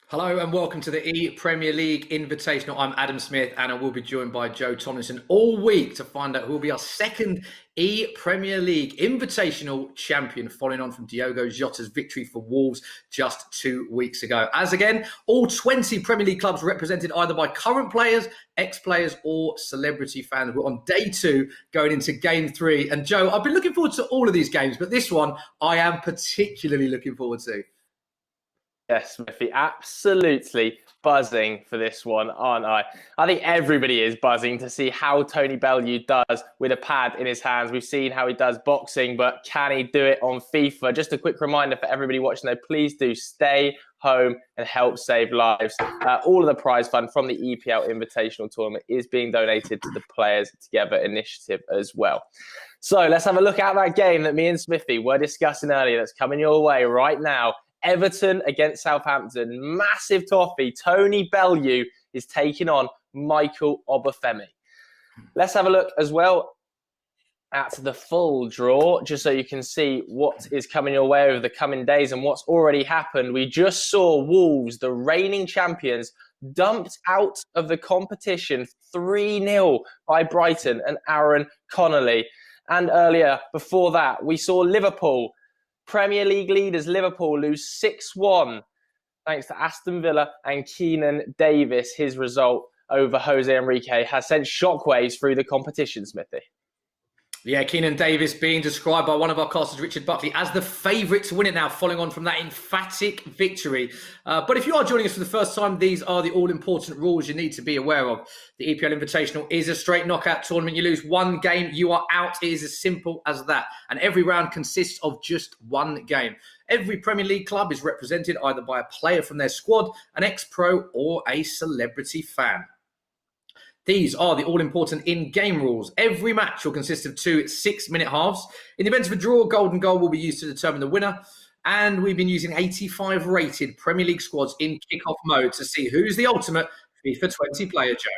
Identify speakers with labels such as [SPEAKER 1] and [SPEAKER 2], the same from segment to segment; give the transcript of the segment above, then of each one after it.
[SPEAKER 1] Hello and welcome to the Premier League Invitational. I'm Adam Smith and I will be joined by Joe Tomlinson all week to find out who will be our second Premier League Invitational champion, following on from Diogo Jota's victory for Wolves just 2 weeks ago. As again, all 20 Premier League clubs represented either by current players, ex-players or celebrity fans. We're on day 2 going into game 3. And Joe, I've been looking forward to all of these games, but this one I am particularly looking forward to.
[SPEAKER 2] Yes, Smithy, absolutely buzzing for this one, aren't I? I think everybody is buzzing to see how Tony Bellew does with a pad in his hands. We've seen how he does boxing, but can he do it on FIFA? Just a quick reminder for everybody watching, though, please do stay home and help save lives. All of the prize fund from the EPL Invitational Tournament is being donated to the Players Together initiative as well. So let's have a look at that game that me and Smithy were discussing earlier that's coming your way right now. Everton against Southampton, massive toffee. Tony Bellew is taking on Maikel Obafemi. Let's have a look as well at the full draw, just so you can see what is coming your way over the coming days and what's already happened. We just saw Wolves, the reigning champions, dumped out of the competition 3-0 by Brighton and Aaron Connolly. And earlier, before that, we saw Liverpool, Premier League leaders Liverpool, lose 6-1 thanks to Aston Villa and Keenan Davis. His result over Jose Enrique has sent shockwaves through the competition, Smithy.
[SPEAKER 1] Yeah, Keenan Davis being described by one of our casters, Richard Buckley, as the favourite to win it now, following on from that emphatic victory. But if you are joining us for the first time, these are the all-important rules you need to be aware of. The EPL Invitational is a straight knockout tournament. You lose one game, you are out. It is as simple as that. And every round consists of just one game. Every Premier League club is represented either by a player from their squad, an ex-pro or a celebrity fan. These are the all-important in-game rules. Every match will consist of 2 6-minute halves. In the event of a draw, golden goal will be used to determine the winner. And we've been using 85 rated Premier League squads in kick-off mode to see who's the ultimate FIFA 20 player, Joe.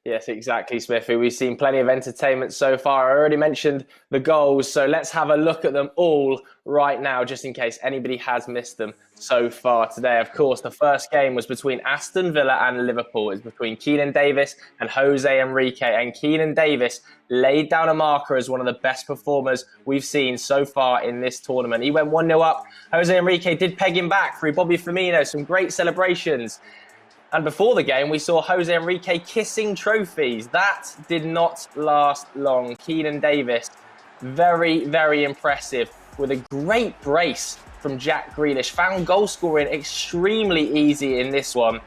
[SPEAKER 2] Yes, exactly, Smithy. We've seen plenty of entertainment so far. I already mentioned the goals, so let's have a look at them all right now, just in case anybody has missed them so far today. Of course, the first game was between Aston Villa and Liverpool. It's between Keenan Davis and Jose Enrique, and Keenan Davis laid down a marker as one of the best performers we've seen so far in this tournament. He went 1-0 up. Jose Enrique did peg him back through Bobby Firmino. Some great celebrations. And before the game, we saw Jose Enrique kissing trophies. That did not last long. Keenan Davis, very, very impressive with a great brace from Jack Grealish. Found goal scoring extremely easy in this one.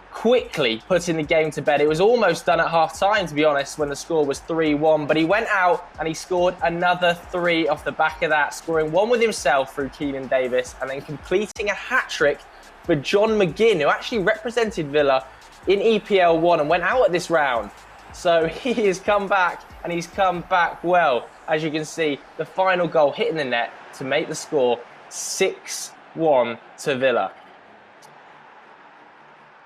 [SPEAKER 2] Quickly putting the game to bed. It was almost done at half time, to be honest, when the score was 3-1. But he went out and he scored another 3 off the back of that, scoring one with himself through Keenan Davis and then completing a hat-trick for John McGinn, who actually represented Villa in EPL 1 and went out at this round. So he has come back, and he's come back well. As you can see, the final goal hitting the net to make the score 6-1 to Villa.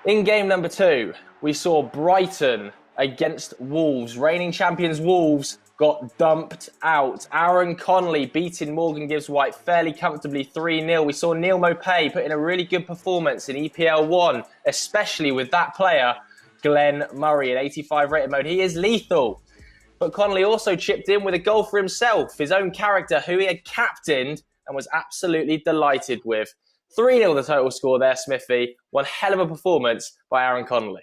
[SPEAKER 2] In game number 2, we saw Brighton against Wolves. Reigning champions Wolves got dumped out. Aaron Connolly beating Morgan Gibbs White fairly comfortably 3-0. We saw Neal Maupay put in a really good performance in EPL 1, especially with that player, Glenn Murray, in 85 rated mode. He is lethal. But Connolly also chipped in with a goal for himself, his own character, who he had captained and was absolutely delighted with. 3-0 the total score there, Smithy. One hell of a performance by Aaron Connolly.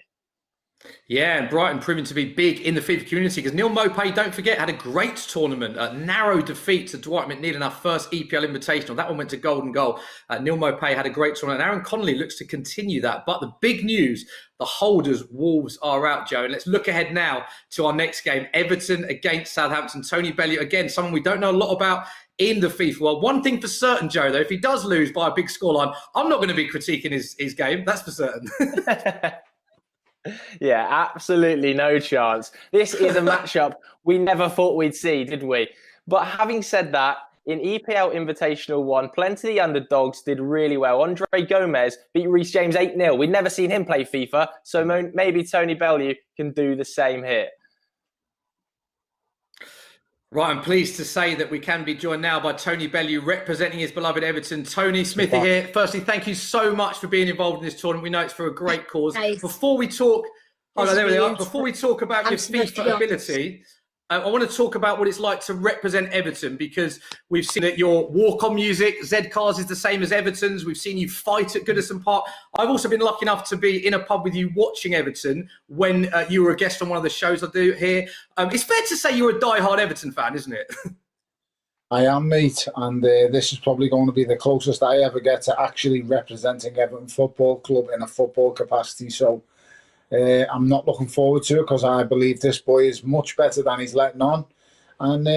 [SPEAKER 1] Yeah, and Brighton proving to be big in the FIFA community because Neal Maupay, don't forget, had a great tournament. A narrow defeat to Dwight McNeil in our first EPL Invitational. That one went to golden goal. Neal Maupay had a great tournament. And Aaron Connolly looks to continue that. But the big news, the holders, Wolves, are out, Joe. And let's look ahead now to our next game. Everton against Southampton. Tony Bellew, again, someone we don't know a lot about in the FIFA world. One thing for certain, Joe, though, if he does lose by a big scoreline, I'm not going to be critiquing his game. That's for certain.
[SPEAKER 2] Yeah, absolutely no chance. This is a matchup we never thought we'd see, did we? But having said that, in EPL Invitational 1, plenty of the underdogs did really well. Andre Gomez beat Reece James 8-0. We'd never seen him play FIFA, so maybe Tony Bellew can do the same here.
[SPEAKER 1] Right, I'm pleased to say that we can be joined now by Tony Bellew, representing his beloved Everton. Tony, Smithy here. Firstly, thank you so much for being involved in this tournament. We know it's for a great cause.
[SPEAKER 3] Nice.
[SPEAKER 1] Before we talk, there we are. Before we talk about your
[SPEAKER 3] supposed to be
[SPEAKER 1] FIFA ability, I want to talk about what it's like to represent Everton, because we've seen that your walk-on music, Z-Cars, is the same as Everton's. We've seen you fight at Goodison Park. I've also been lucky enough to be in a pub with you watching Everton when you were a guest on one of the shows I do here. It's fair to say you're a die-hard Everton fan, isn't it?
[SPEAKER 4] I am, mate, and this is probably going to be the closest I ever get to actually representing Everton Football Club in a football capacity. So I'm not looking forward to it, because I believe this boy is much better than he's letting on. And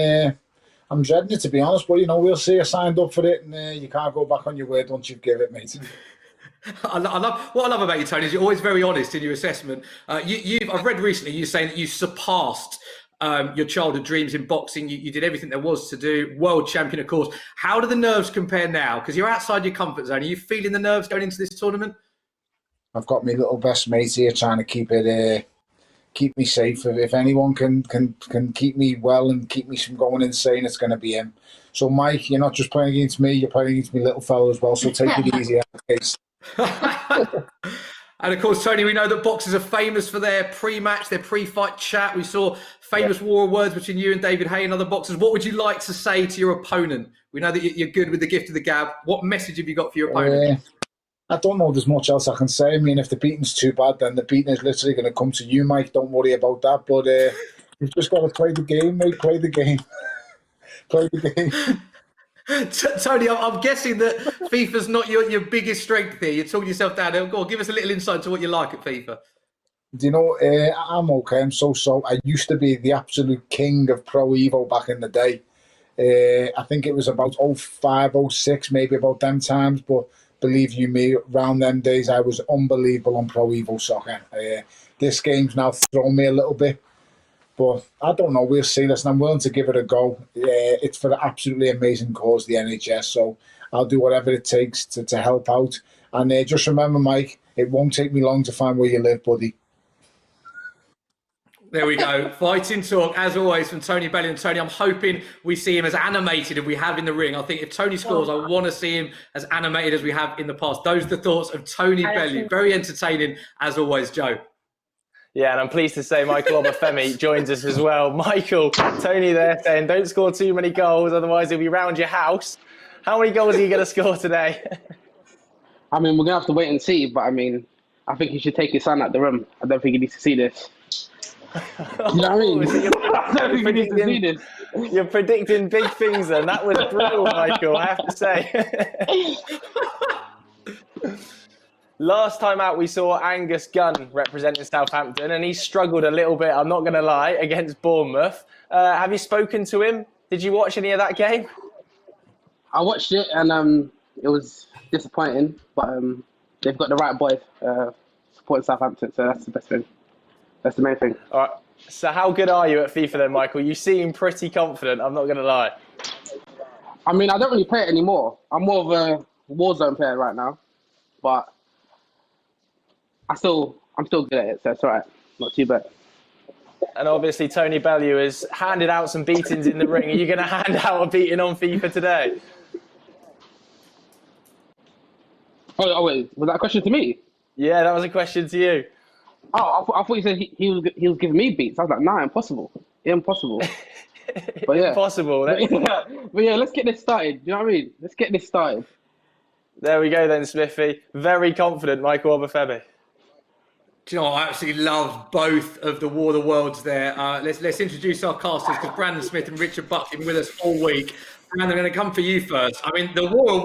[SPEAKER 4] I'm dreading it, to be honest. But, you know, we'll see. I signed up for it, and you can't go back on your word once you've given it, mate.
[SPEAKER 1] What I love about you, Tony, is you're always very honest in your assessment. I've read recently you saying that you surpassed your childhood dreams in boxing. You did everything there was to do. World champion, of course. How do the nerves compare now? Because you're outside your comfort zone. Are you feeling the nerves going into this tournament? I've
[SPEAKER 4] got my little best mate here trying to keep me safe. If anyone can keep me well and keep me from going insane, it's going to be him. So, Mike, you're not just playing against me, you're playing against me little fellow as well. So take it easy, case.
[SPEAKER 1] And of course, Tony, we know that boxers are famous for their pre-match, their pre-fight chat. We saw famous war of words between you and David Hay and other boxers. What would you like to say to your opponent? We know that you're good with the gift of the gab. What message have you got for your opponent?
[SPEAKER 4] I don't know there's much else I can say. I mean, if the beating's too bad, then the beating is literally going to come to you, Mike. Don't worry about that. But you've just got to play the game, mate. Play the game. Play the game.
[SPEAKER 1] Tony, I'm guessing that FIFA's not your biggest strength here. You're talking yourself down. Go on, give us a little insight to what you like at FIFA.
[SPEAKER 4] Do you know, I'm okay. I'm so. I used to be the absolute king of Pro Evo back in the day. I think it was about 05, 06, maybe about them times. But believe you me, around them days, I was unbelievable on Pro Evo soccer. This game's now thrown me a little bit. But I don't know. We'll see. Listen, I'm willing to give it a go. It's for the absolutely amazing cause, the NHS. So I'll do whatever it takes to help out. And just remember, Mike, it won't take me long to find where you live, buddy.
[SPEAKER 1] There we go. Fighting talk, as always, from Tony Bellew. And Tony, I'm hoping we see him as animated as we have in the ring. I think if Tony scores, I want to see him as animated as we have in the past. Those are the thoughts of Tony Bellew. Very entertaining, as always, Joe.
[SPEAKER 2] Yeah, and I'm pleased to say Michael Obafemi joins us as well. Michael, Tony there saying, don't score too many goals, otherwise he'll be round your house. How many goals are you going to score today?
[SPEAKER 5] I mean, we're going to have to wait and see, but I mean, I think he should take his son out the room. I don't think he needs to see this. You know what I mean? I don't think he needs to see this.
[SPEAKER 2] You're predicting big things then. That was brutal, Michael, I have to say. Last time out, we saw Angus Gunn representing Southampton, and he struggled a little bit, I'm not going to lie, against Bournemouth. Have you spoken to him? Did you watch any of that game?
[SPEAKER 5] I watched it, and it was disappointing, but they've got the right boys supporting Southampton, so that's the best thing. That's the main thing.
[SPEAKER 2] All right. So how good are you at FIFA then, Michael? You seem pretty confident, I'm not going to lie.
[SPEAKER 5] I mean, I don't really play it anymore. I'm more of a Warzone player right now, but I'm still good at it, so it's all right. Not too bad.
[SPEAKER 2] And obviously, Tony Bellew has handed out some beatings in the ring. Are you going to hand out a beating on FIFA today?
[SPEAKER 5] Oh, wait. Was that a question to me?
[SPEAKER 2] Yeah, that was a question to you.
[SPEAKER 5] Oh, I thought you said he was giving me beats. I was like, nah, impossible. Impossible. But yeah.
[SPEAKER 2] Impossible.
[SPEAKER 5] But yeah, let's get this started. Do you know what I mean? Let's get this started.
[SPEAKER 2] There we go then, Smithy. Very confident, Michael Obafemi.
[SPEAKER 1] Do you know what? I absolutely love both of the War of the Worlds there. Let's introduce our casters, because Brandon Smith and Richard Buck have been with us all week. Brandon, I'm going to come for you first. I mean, the War of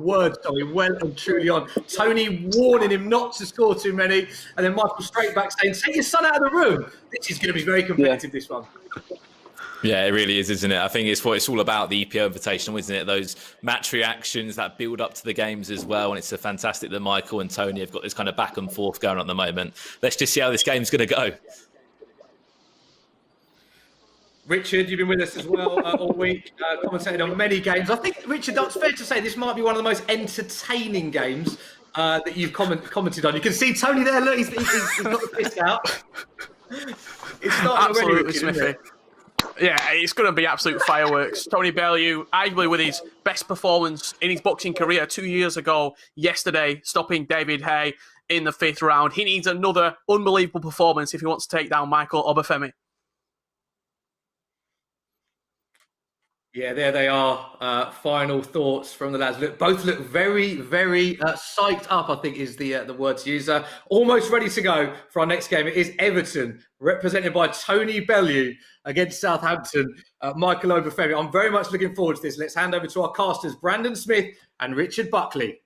[SPEAKER 1] Words, sorry, well and truly on. Tony warning him not to score too many, and then Michael straight back saying, take your son out of the room. This is going to be very competitive, this one.
[SPEAKER 6] Yeah, it really is, isn't it? I think it's what it's all about, the EPO Invitational, isn't it? Those match reactions that build up to the games as well. And it's fantastic that Michael and Tony have got this kind of back and forth going on at the moment. Let's just see how this game's going to go.
[SPEAKER 1] Richard, you've been with us as well all week, commentated on many games. I think, Richard, that's fair to say this might be one of the most entertaining games that you've commented on. You can see Tony there, look, he's got the fist out. It's starting
[SPEAKER 7] Absolutely,
[SPEAKER 1] already, Richard,
[SPEAKER 7] Smithy.
[SPEAKER 3] Yeah, it's going to be absolute fireworks. Tony Bellew, arguably with his best performance in his boxing career 2 years ago, yesterday, stopping David Hay in the 5th round. He needs another unbelievable performance if he wants to take down Michael Obafemi.
[SPEAKER 1] Yeah, there they are. Final thoughts from the lads. Both look very, very psyched up, I think is the word to use. Almost ready to go for our next game. It is Everton, represented by Tony Bellew against Southampton, Michael Obafemi. I'm very much looking forward to this. Let's hand over to our casters, Brandon Smith and Richard Buckley.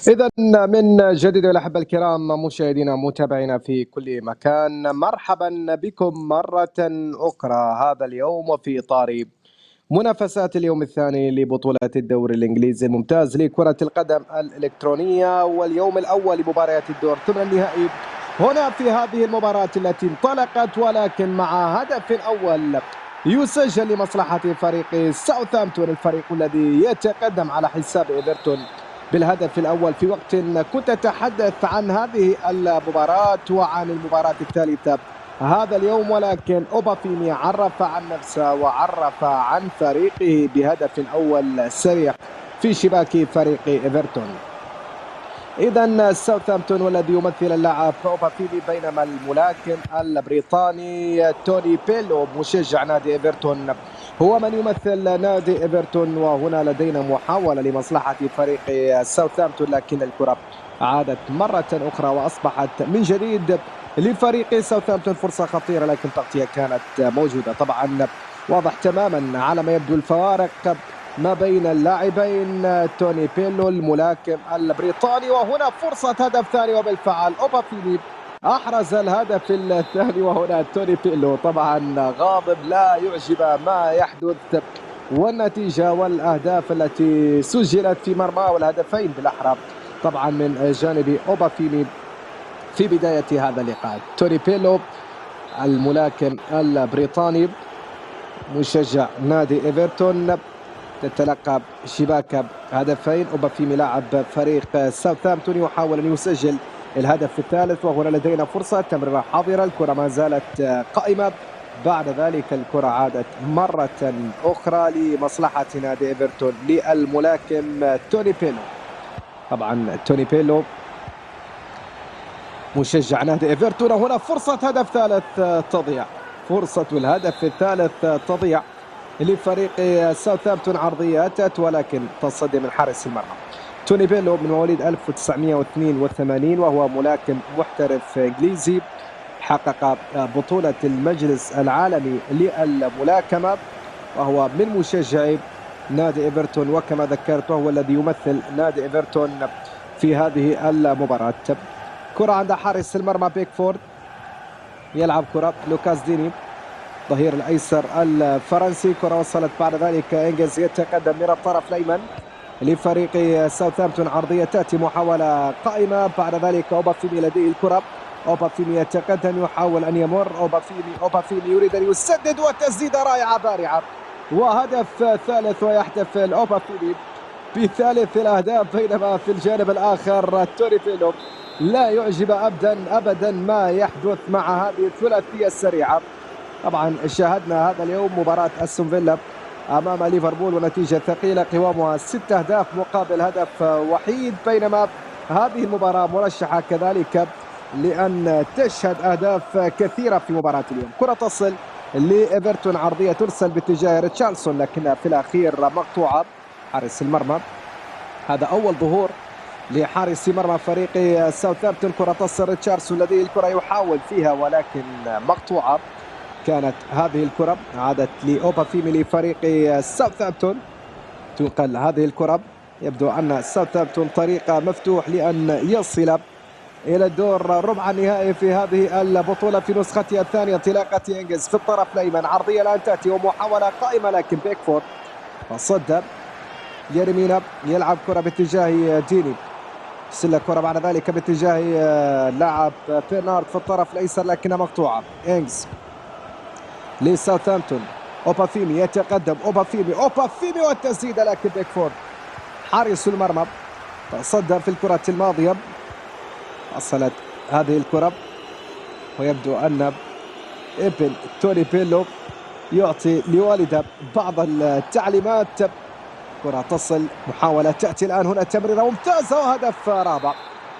[SPEAKER 7] إذا من جديد الأحبة الكرام مشاهدينا متابعينا في كل مكان، مرحبا بكم مرة أخرى هذا اليوم وفي إطار منافسات اليوم الثاني لبطولة الدوري الإنجليزي الممتاز لكرة القدم الإلكترونية، واليوم الأول لمباريات الدور ثمن النهائي. هنا في هذه المباراة التي انطلقت ولكن مع هدف أول يسجل لمصلحة فريق ساوثهامبتون، الفريق الذي يتقدم على حساب إيفرتون بالهدف الأول. في وقت كنت أتحدث عن هذه المباراة وعن المباراة الثالثة هذا اليوم، ولكن أوبافيمي عرف عن نفسه وعرف عن فريقه بهدف أول سريع في شباك فريق إيفرتون. إذا ساوثهامبتون والذي يمثل اللاعب أوبافيمي، بينما الملاك البريطاني توني بيلو مشجع نادي إيفرتون هو من يمثل نادي إيفرتون. وهنا لدينا محاولة لمصلحة فريق ساوثهامبتون، لكن الكرة عادت مرة أخرى وأصبحت من جديد لفريق ساوثهامبتون فرصة خطيرة، لكن تغطية كانت موجودة. طبعا واضح تماما على ما يبدو الفوارق ما بين اللاعبين توني بيلو الملاكم البريطاني. وهنا فرصة هدف ثاني، وبالفعل أوبافيمي أحرز الهدف الثاني. وهنا توني بيلو طبعا غاضب، لا يعجب ما يحدث، والنتيجة والأهداف التي سجلت في مرمى والهدفين بالأحرى طبعا من جانب أوبافيمي في بداية هذا اللقاء. توني بيلو الملاكم البريطاني مشجع نادي إيفرتون تتلقى شباك هدفين. أوبافيمي لاعب فريق ساوثهامبتون يحاول أن يسجل الهدف الثالث، وهنا لدينا فرصة تمريرة حاضرة، الكرة ما زالت قائمة. بعد ذلك الكرة عادت مرة أخرى لمصلحة نادي إيفرتون للملاكم توني بيلو. طبعا توني بيلو مشجع نادي إيفرتون، هنا فرصة هدف ثالث تضيع، فرصة الهدف الثالث تضيع لفريق ساوثهامبتون. عرضية أتت ولكن تصدي من حارس المرمى. توني بيلو من مواليد 1982 وهو ملاكم محترف إنجليزي، حقق بطولة المجلس العالمي للملاكمة، وهو من مشجعي نادي إيفرتون، وكما ذكرت وهو الذي يمثل نادي إيفرتون في هذه المباراة. كرة عند حارس المرمى بيكفورد، يلعب كرة لوكاس ديني ظهير الأيسر الفرنسي. كرة وصلت بعد ذلك إنجز يتقدم من الطرف الأيمن لفريق ساوثهامبتون، عرضية تأتي محاولة قائمة. بعد ذلك أوبافيمي لديه الكرة، أوبافيمي يتقدم يحاول أن يمر، أوبافيمي يريد أن يسدد، وتسديدة رائعة بارعة وهدف ثالث، ويحتفل أوبافيمي بثالث الأهداف. بينما في الجانب الآخر توني بيلو لا يعجب أبدا ما يحدث مع هذه الثلاثية السريعة. طبعا شاهدنا هذا اليوم مباراة أستون فيلا أمام ليفربول ونتيجة ثقيلة قوامها 6 أهداف مقابل هدف وحيد، بينما هذه المباراة مرشحة كذلك لأن تشهد أهداف كثيرة في مباراة اليوم. كرة تصل لإيفرتون، عرضية ترسل باتجاه ريتشارلسون لكنها في الأخير مقطوعة. حارس المرمى، هذا أول ظهور لحارس مرمى فريق ساوثهامبتون. كرة تصل ريتشارلسون الذي الكرة يحاول فيها ولكن مقطوعة كانت هذه الكرة. عادت لأوبافيمي لفريق ساوثهامبتون، تنقل هذه الكرة. يبدو أن ساوثهامبتون طريقة مفتوح لأن يصل إلى الدور ربع النهائي في هذه البطولة في نسختها الثانية. انطلاقة إنجز في الطرف الأيمن، عرضية الآن تأتي ومحاولة قائمة لكن بيكفورد صد. يرمينا يلعب كرة باتجاه ديني، سلة كرة بعد ذلك باتجاه لاعب بيرنارد في الطرف الأيسر لكنها مقطوعة. إنجز لساوثهامبتون، أوبافيمي يتقدم، أوبافيمي والتسديدة لكن بيكفورد حارس المرمى تصدى في الكرة الماضية. وصلت هذه الكرة ويبدو أن ابن توني بيلو يعطي لوالده بعض التعليمات. كرة تصل، محاولة تأتي الآن، هنا تمريرة ممتازة وهدف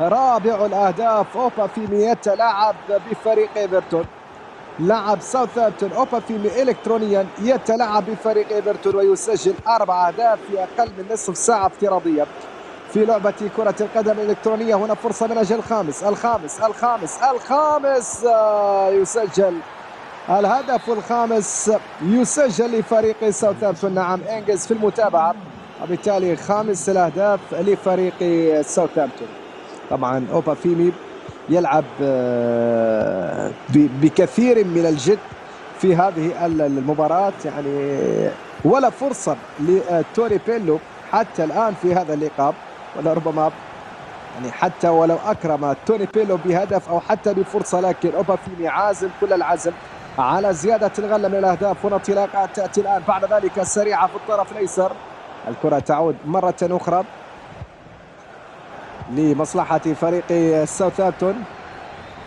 [SPEAKER 7] رابع الأهداف. أوبافيمي يتلاعب بفريق إيفرتون، لاعب ساوثهامبتون أوبافيمي إلكترونيا يتلاعب بفريق إيفرتون ويسجل 4 أهداف في أقل من نصف ساعة افتراضية في لعبة كرة القدم الإلكترونية. هنا فرصة من أجل الخامس يسجل الهدف الخامس، يسجل لفريق ساوثهامبتون. نعم، إنجز في المتابعة، وبالتالي 5 الأهداف لفريق ساوثهامبتون. طبعا أوبافيمي يلعب بكثير من الجد في هذه المباراة، يعني ولا فرصة لتوني بيلو حتى الآن في هذا اللقاء، ولا ربما يعني حتى ولو أكرم توني بيلو بهدف أو حتى بفرصة، لكن أوبافيمي عازم كل العزم على زيادة الغلة من الأهداف. هنا انطلاقات تأتي الآن، بعد ذلك سريعة في الطرف الأيسر، الكرة تعود مرة أخرى لمصلحة فريق ساوثهامبتون.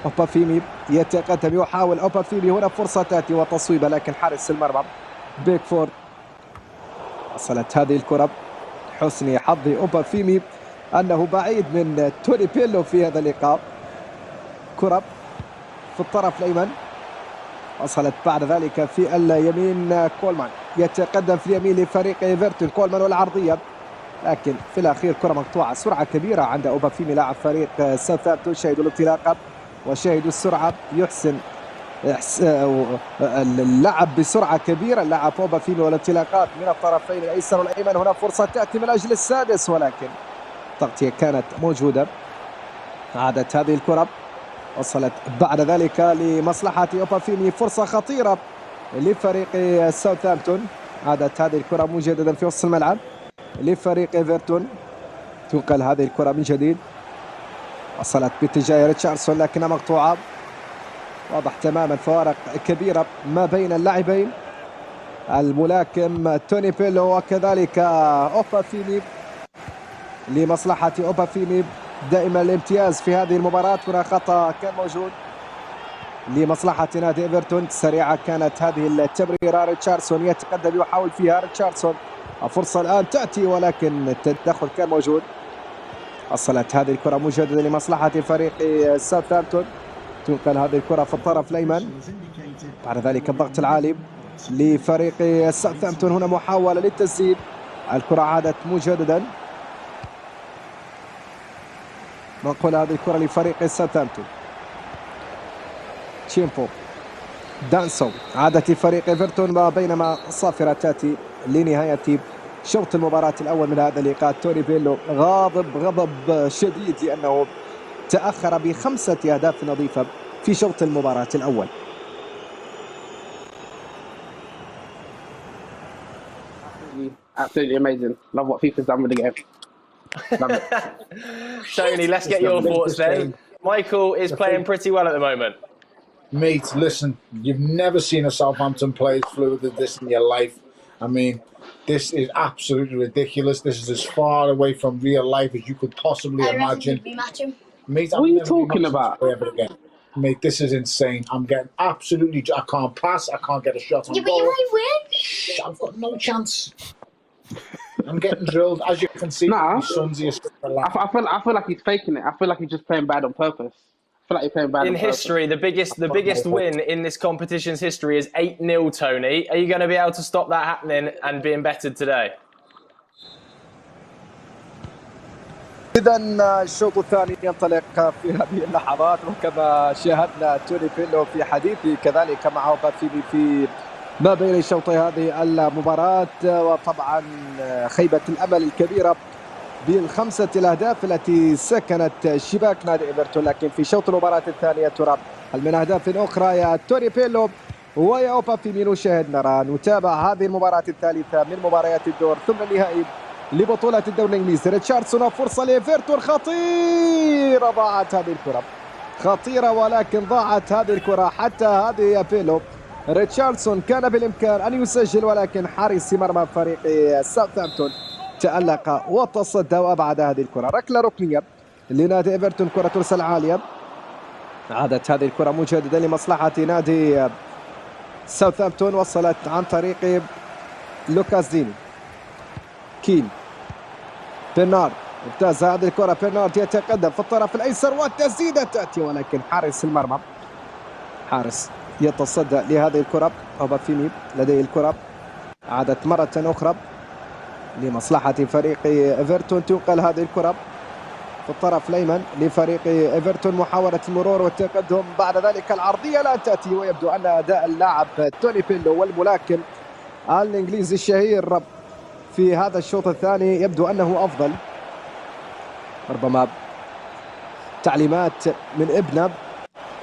[SPEAKER 7] أوبافيمي يتقدم، يحاول أوبافيمي، هنا فرصة تأتي وتصويبة، لكن حارس المرمى بيكفورد وصلت هذه الكرة. حسن حظ أوبافيمي أنه بعيد من توني بيلو في هذا اللقاء. كرة في الطرف الأيمن، وصلت بعد ذلك في اليمين. كولمان يتقدم في اليمين لفريق إيفرتون، كولمان والعرضية، لكن في الأخير كرة مقطوعة. سرعة كبيرة عند أوبافيمي لاعب فريق ساوثهامبتون، شاهدوا الانطلاقة وشاهدوا السرعة، يحسن اللعب بسرعة كبيرة اللاعب أوبافيمي، والانطلاقات من الطرفين الأيسر والأيمن. هنا فرصة تأتي من أجل السادس، ولكن تغطية كانت موجودة. عادت هذه الكرة، وصلت بعد ذلك لمصلحة أوبافيمي، فرصة خطيرة لفريق ساوثهامبتون. عادت هذه الكرة مجددا في وسط الملعب لفريق إيفرتون، تنقل هذه الكرة من جديد، وصلت باتجاه ريتشاردسون لكنها مقطوعة. واضح تماما فوارق كبيرة ما بين اللاعبين، الملاكم توني بيلو وكذلك أوبافيمي. لمصلحة أوبافيمي دائما الامتياز في هذه المباراة. هنا خطأ كان موجود لمصلحة نادي إيفرتون، سريعة كانت هذه التمريرة. ريتشاردسون يتقدم، يحاول فيها ريتشاردسون، فرصة الآن تأتي ولكن التدخل كان موجود. وصلت هذه الكرة مجددا لمصلحة فريق ساوثهامبتون، تنقل هذه الكرة في الطرف الأيمن، بعد ذلك الضغط العالي لفريق ساوثهامبتون. هنا محاولة للتسديد، الكرة عادت مجددا، نقول هذه الكرة لفريق ساوثهامبتون. تشيمبو دانسو عادت لفريق إيفرتون، بينما صافرة تأتي لنهاية شوط المباراة الأول من هذا اللقاء. توني بيلو غضب شديد لأنه تأخر ب5 أهداف نظيفة في شوط المباراة الأول.
[SPEAKER 5] Absolutely amazing. Love what FIFA's done with the game. Love it.
[SPEAKER 2] Tony, let's get your thoughts then. Michael is playing pretty well at the moment.
[SPEAKER 4] Mate, listen, you've never seen a Southampton play as fluid as this in your life. I mean, this is absolutely ridiculous. This is as far away from real life as you could possibly imagine. Mate,
[SPEAKER 5] What are you talking about?
[SPEAKER 4] Ever again. Mate, this is insane. I'm getting absolutely... I can't pass. I can't get a shot on goal.
[SPEAKER 8] But you might win.
[SPEAKER 4] Shh, I've got no chance. I'm getting drilled. As you can see,
[SPEAKER 5] Nah.
[SPEAKER 4] my son's here.
[SPEAKER 5] I feel like he's faking it. I feel like he's just playing bad on purpose. I feel like he's playing bad
[SPEAKER 2] In
[SPEAKER 5] on purpose.
[SPEAKER 2] history, the biggest win in this competition's history is 8-0, Tony. Are you going to be able to stop that happening and being bettered today?
[SPEAKER 7] إذا الشوط الثاني ينطلق في هذه اللحظات، وكما شاهدنا توني بيلو في حديثي كذلك مع أوبافيمي في ما بين شوطي هذه المباراة، وطبعا خيبة الأمل الكبيرة ب5 الأهداف التي سكنت شباك نادي إيفرتون. لكن في شوط المباراة الثانية ترى هل من أهداف أخرى يا توني بيلو ويا أوبافيمي؟ نشاهد نرى نتابع هذه المباراة الثالثة من مباريات الدور ثم النهائي لبطولة الدوري الإنجليزي. ريتشاردسون فرصة لإيفرتون خطيرة، ضاعت هذه الكرة، خطيرة ولكن ضاعت هذه الكرة. حتى هذه يا بيلو، ريتشاردسون كان بالإمكان أن يسجل، ولكن حارس مرمى فريق ساوثهامبتون تألق وتصدى وأبعد هذه الكرة. ركلة ركنية لنادي إيفرتون، كرة ترسل عالية، عادت هذه الكرة مجددا لمصلحة نادي ساوثهامبتون، وصلت عن طريق لوكاس ديني. كين، بيرنارد، ممتاز هذه الكرة. بيرنارد يتقدم في الطرف الأيسر والتسديدة تأتي، ولكن حارس المرمى حارس يتصدى لهذه الكرة. أوبافيمي لديه الكرة، عادت مرة أخرى لمصلحة فريق إيفرتون. تنقل هذه الكرة في الطرف الأيمن لفريق إيفرتون، محاولة المرور والتقدم، بعد ذلك العرضية لا تأتي، ويبدو أن أداء اللاعب توني بيلو والملاك الإنجليزي الشهير في هذا الشوط الثاني يبدو أنه أفضل. ربما تعليمات من ابنه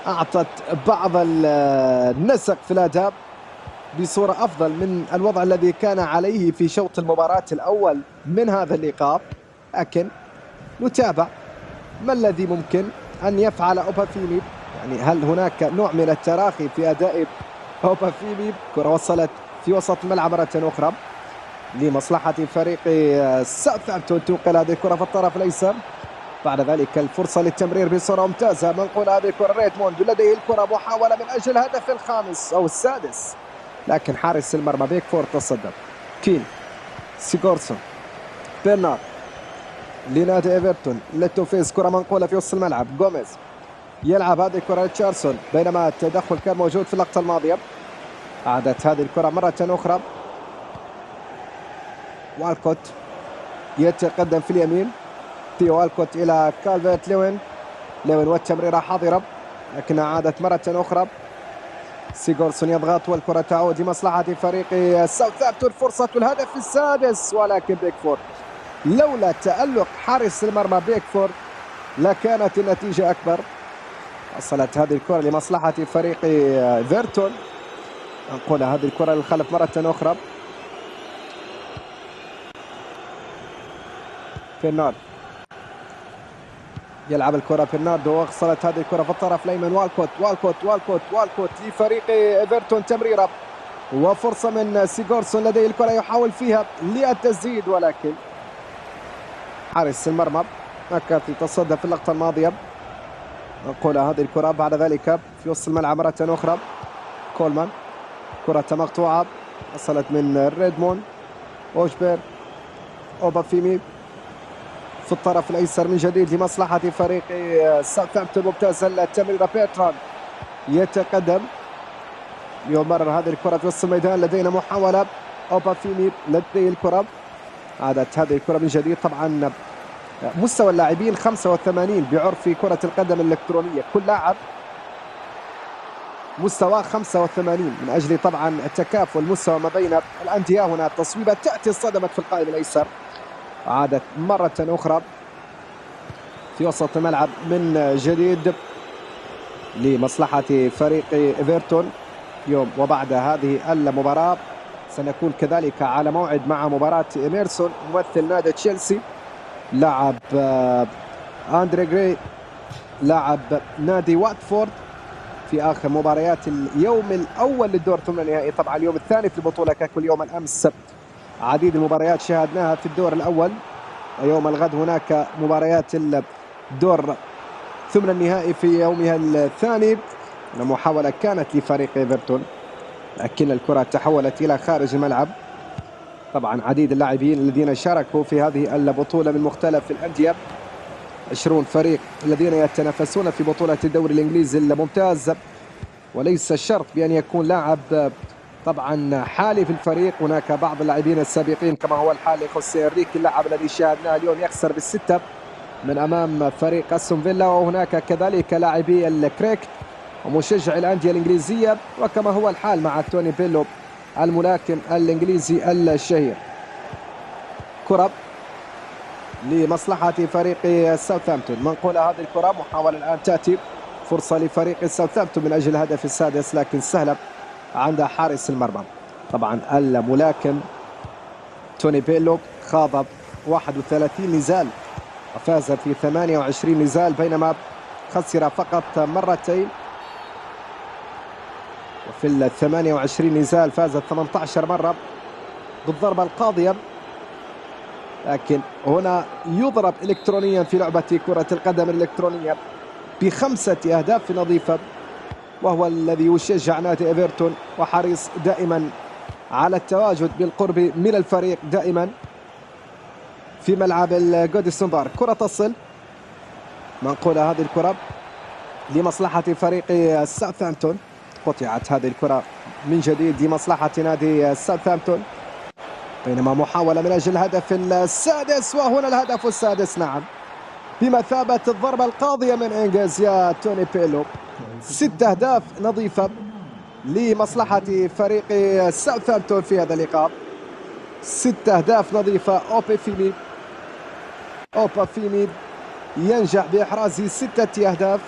[SPEAKER 7] أعطت بعض النسق في الأداء بصورة أفضل من الوضع الذي كان عليه في شوط المباراة الأول من هذا اللقاء. لكن نتابع ما الذي ممكن أن يفعل أوبافيمي، يعني هل هناك نوع من التراخي في أداء أوبافيمي؟ كرة وصلت في وسط الملعب مرة أخرى لمصلحة فريق ساوثهامبتون. تنقل هذه الكرة في الطرف الأيسر، بعد ذلك الفرصة للتمرير بصورة ممتازة. منقول هذه الكرة ريتموند، لديه الكرة محاولة من أجل الهدف الخامس أو السادس، لكن حارس المرمى بيكفورد تصدى. كين، سيغورسون، بيرنارد لنادي إيفرتون، التوفيز، كرة منقولة في وسط الملعب. غوميز يلعب هذه الكرة لتشارلسون، بينما التدخل كان موجود في اللقطة الماضية. عادت هذه الكرة مرة أخرى. والكوت يتقدم في اليمين، في والكوت إلى كالفيرت لوين والتمريرة حاضرة، لكنها عادت مرة أخرى. سيغورسون يضغط والكرة تعود لمصلحة فريق ساوثهامبتون، فرصة الهدف السادس، ولكن بيكفورد لولا تألق حارس المرمى بيكفورد لكانت النتيجة أكبر. وصلت هذه الكرة لمصلحة فريق إيفرتون. نقول هذه الكرة للخلف مرة أخرى. بيرنارد يلعب الكرة، بيرنارد، وصلت هذه الكرة في الطرف الأيمن. والكوت لفريق إيفرتون، تمريرة وفرصة من سيغورسون، لديه الكرة يحاول فيها للتسديد، ولكن حارس المرمى كانت يتصدى في اللقطة الماضية. نقول هذه الكرة بعد ذلك في وسط الملعب مرة أخرى. كولمان، كرة مقطوعة وصلت من ريدموند. أوشبير، أوبافيمي في الطرف الأيسر من جديد لمصلحة فريق ساوثهامبتون، ممتاز التمريرة. بيرتران يتقدم، يمرر هذه الكرة في وسط الميدان، لدينا محاولة. أوبافيمي لديه الكرة، عادت هذه الكرة من جديد. طبعا مستوى اللاعبين 85 بعرف كرة القدم الإلكترونية، كل لاعب مستوى 85 من أجل طبعا التكافؤ المستوى ما بين الأندية. هنا تصويبة تأتي، اصطدمت في القائم الأيسر، عادت مرة أخرى في وسط الملعب من جديد لمصلحة فريق إيفرتون. يوم وبعد هذه المباراة سنكون كذلك على موعد مع مباراة إميرسون ممثل نادي تشيلسي، لاعب أندري جراي لاعب نادي واتفورد في آخر مباريات اليوم الأول للدور ثمن النهائي. طبعا اليوم الثاني في البطولة ككل يوم الأمس عديد المباريات شاهدناها في الدور الأول، ويوم الغد هناك مباريات الدور ثمن النهائي في يومها الثاني. المحاولة كانت لفريق إيفرتون، لكن الكرة تحولت إلى خارج الملعب. طبعا عديد اللاعبين الذين شاركوا في هذه البطولة من مختلف الأندية، 20 فريق الذين يتنافسون في بطولة الدوري الإنجليزي الممتاز، وليس الشرط بأن يكون لاعب طبعا حالي في الفريق. هناك بعض اللاعبين السابقين كما هو الحال لخوسيه إنريكي، اللاعب الذي شاهدناه اليوم يخسر بالستة من أمام فريق أستون فيلا، وهناك كذلك لاعبي الكريك ومشجع الأندية الإنجليزية، وكما هو الحال مع توني بيلو الملاكم الإنجليزي الشهير. كرة لمصلحة فريق ساوثهامبتون، منقولة هذه الكرة، محاولة الآن تأتي، فرصة لفريق ساوثهامبتون من أجل الهدف السادس، لكن سهلة عند حارس المرمى. طبعا الملاكم توني بيلو خاض 31 نزال وفاز في 28 نزال، بينما خسر فقط مرتين، وفي ال 28 نزال فاز 18 مرة بالضربة القاضية. لكن هنا يضرب إلكترونيا في لعبة كرة القدم الإلكترونية ب5 أهداف نظيفة، وهو الذي يشجع نادي إيفرتون وحريص دائما على التواجد بالقرب من الفريق دائما في ملعب الجوديسون بارك. كرة تصل منقولة هذه الكرة لمصلحة فريق ساوثهامبتون، قطعت هذه الكرة من جديد لمصلحة نادي ساوثهامبتون، بينما محاولة من أجل الهدف السادس، وهنا الهدف السادس نعم بمثابة الضربة القاضية من إنجاز يا توني بيلو. 6 أهداف نظيفة لمصلحة فريق ساوثهامبتون في هذا اللقاء، 6 أهداف نظيفة. أوبافيمي ينجح بإحراز 6 أهداف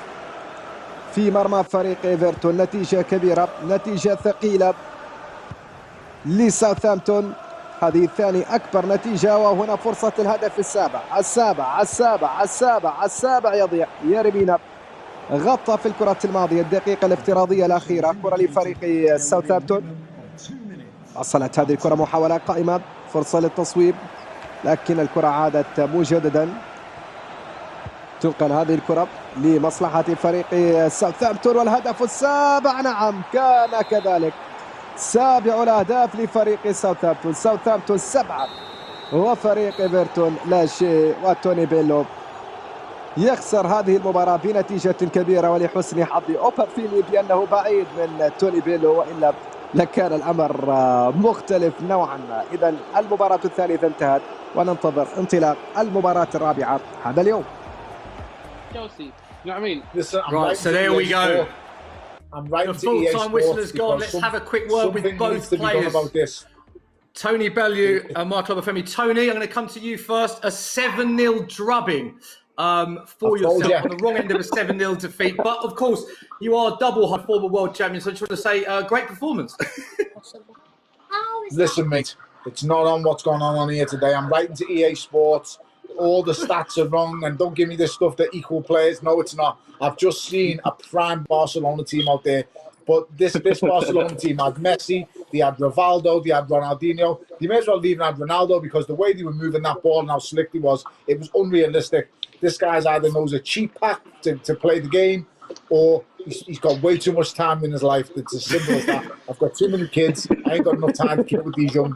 [SPEAKER 7] في مرمى فريق إيفرتون. نتيجة كبيرة، نتيجة ثقيلة لساوثهامبتون، هذه ثاني أكبر نتيجة. وهنا فرصة الهدف السابع يضيع يا ربينا، غطى في الكرة الماضية الدقيقة الافتراضية الأخيرة كرة لفريق ساوثهامبتون. وصلت هذه الكرة محاولة قائمة، فرصة للتصويب، لكن الكرة عادت مجددا. تنقل هذه الكرة لمصلحة فريق ساوثهامبتون، والهدف السابع نعم كان كذلك، 7 الأهداف لفريق ساوثهامبتون. ساوثهامبتون 7 وفريق إيفرتون لا شيء. وتوني بيلو يخسر هذه المباراة بنتيجة كبيرة، ولحسن حظ أوبافيمي بأنه بعيد من توني بيلو، وإلا لكان الأمر مختلف نوعا ما. إذا المباراة الثالثة انتهت، وننتظر انطلاق المباراة الرابعة هذا اليوم.
[SPEAKER 5] Chelsea, you know what I mean?
[SPEAKER 4] Listen,
[SPEAKER 1] Right, so there we go.
[SPEAKER 4] I'm writing
[SPEAKER 1] The
[SPEAKER 4] to EA
[SPEAKER 1] full-time whistle
[SPEAKER 4] Sports
[SPEAKER 1] has gone.
[SPEAKER 4] because
[SPEAKER 1] Let's have a quick word with
[SPEAKER 4] something
[SPEAKER 1] both
[SPEAKER 4] needs to be done
[SPEAKER 1] players.
[SPEAKER 4] about this.
[SPEAKER 1] Tony Bellew and Michael Obafemi. Tony, I'm going to come to you first. A 7-0 drubbing for yourself on the wrong end of a 7-0 defeat. But of course, you are double former world champions. So I just want to say, great performance.
[SPEAKER 4] Listen, mate, it's not on what's going on here today. I'm writing to EA Sports. All the stats are wrong, and don't give me this stuff that equal players. No, it's not. I've just seen a prime Barcelona team out there. But this Barcelona team had Messi, they had Rivaldo, they had Ronaldinho. They may as well leave and had Ronaldo, because the way they were moving that ball and how slick he was, it was unrealistic. This guy's either knows a cheap pack to play the game, or he's got way too much time in his life. It's as simple as that. I've got too many kids. I ain't got enough time to keep with these young